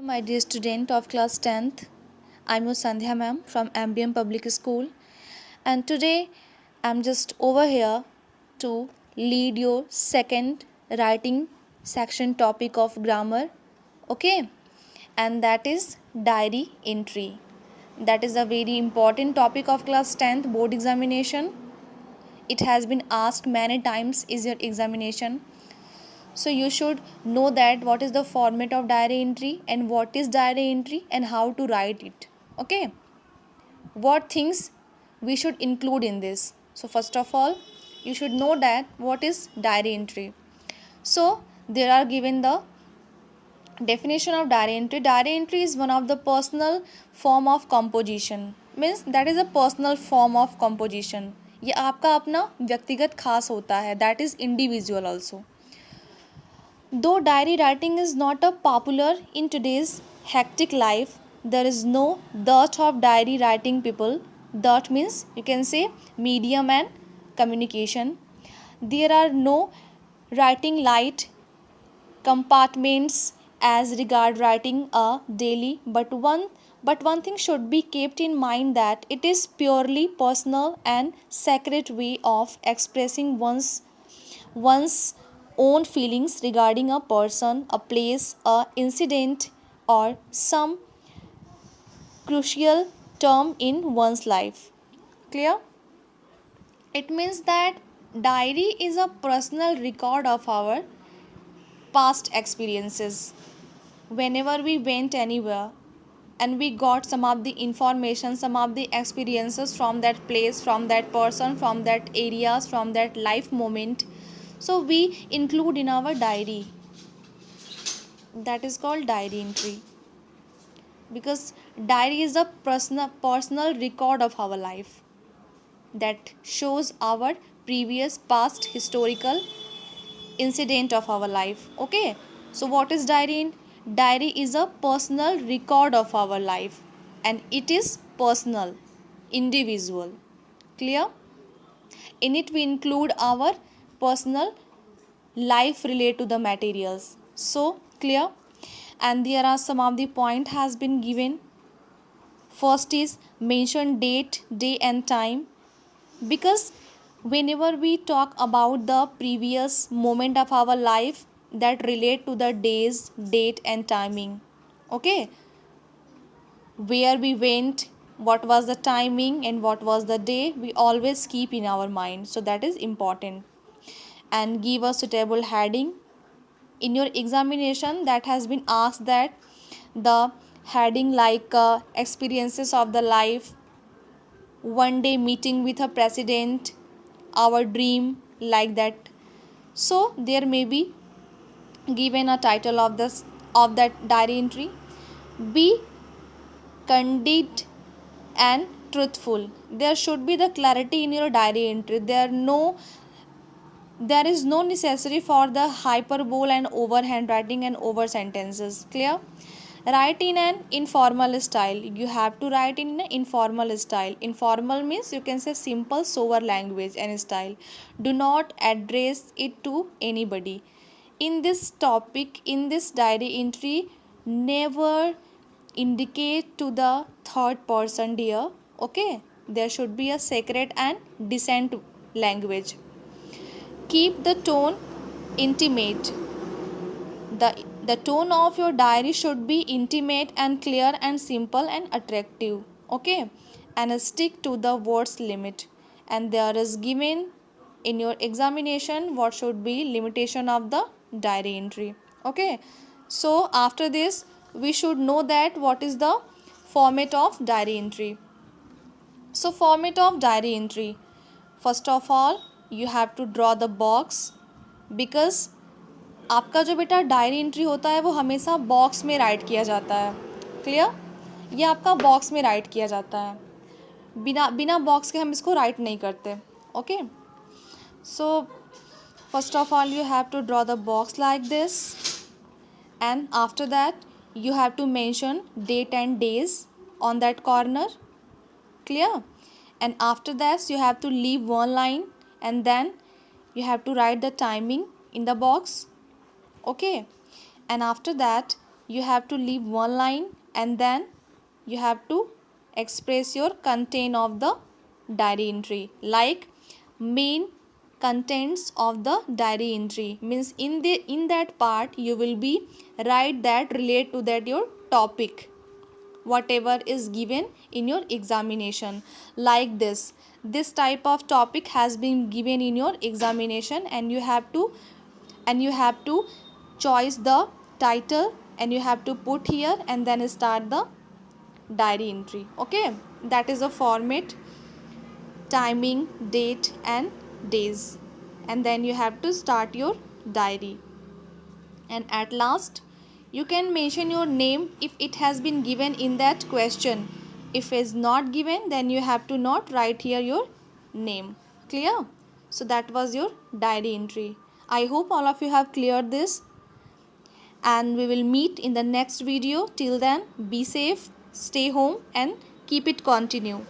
My dear student of class 10th, I'm your Sandhya ma'am from MBM Public School, and today I'm just over here to lead your second writing section topic of grammar, okay? And that is diary entry. That is a very important topic of class 10th board examination. It has been asked many times is your examination. So you should know that what is the format of diary entry and what is diary entry and how to write it. Okay. What things we should include in this. So first of all, you should know that what is diary entry. So there are given the definition of diary entry. Diary entry is one of the personal form of composition. Means that is a personal form of composition. ये आपका अपना व्यक्तिगत खास होता है. That is individual also. Though diary writing is not a popular in today's hectic life, there is no dearth of diary writing people. That means you can say medium and communication. There are no writing light compartments as regard writing a daily, but one thing should be kept in mind that it is purely personal and sacred way of expressing one's own feelings regarding a person, a place, a incident, or some crucial term in one's life. Clear? It means that diary is a personal record of our past experiences. Whenever we went anywhere and we got some of the information, some of the experiences from that place, from that person, from that areas, from that life moment, so we include in our diary. That is called diary entry, because diary is a personal record of our life that shows our previous past historical incident of our life. Okay, so what is diary? Diary is a personal record of our life, and it is personal, individual. Clear? In it we include our personal life related to the materials. So clear? And there are some of the point has been given. First is mention date, day and time, because whenever we talk about the previous moment of our life that relate to the days, date and timing. Okay, where we went, what was the timing and what was the day, we always keep in our mind, so that is important. And give a suitable heading. In your examination that has been asked that the heading like experiences of the life, one day meeting with a president, our dream, like that. So there may be given a title of this of that diary entry. Be candid and truthful. There should be the clarity in your diary entry. There is no necessary for the hyperbole and over handwriting and over sentences. Clear? Write in an informal style. You have to write in an informal style. Informal means you can say simple, sober language and style. Do not address it to anybody. In this topic, in this diary entry, never indicate to the third person, dear. Okay? There should be a sacred and decent language. Keep the tone intimate. The tone of your diary should be intimate and clear and simple and attractive. Okay, and stick to the words limit. And there is given in your examination what should be limitation of the diary entry. Okay, so after this we should know that what is the format of diary entry. So format of diary entry, first of all you have to draw the box, because आपका जो बेटा diary entry होता है वो हमेशा box में right किया जाता है. क्लियर? ये आपका बॉक्स में राइट किया जाता है, बिना बिना बॉक्स के हम इसको राइट नहीं करते. Okay, so first of all you have to draw the box like this, and after that you have to mention date and days on that corner. Clear? And after that you have to leave one line, and then you have to write the timing in the box. Okay, and after that you have to leave one line and then you have to express your content of the diary entry. Like main contents of the diary entry means in that part you will be write that relate to that your topic whatever is given in your examination. Like this type of topic has been given in your examination, and you have to choose the title and you have to put here and then start the diary entry. Okay, that is a format, timing, date and days, and then you have to start your diary. And at last you can mention your name if it has been given in that question. If it is not given, then you have to not write here your name. Clear? So that was your diary entry. I hope all of you have cleared this, and we will meet in the next video. Till then, be safe, stay home and keep it continue.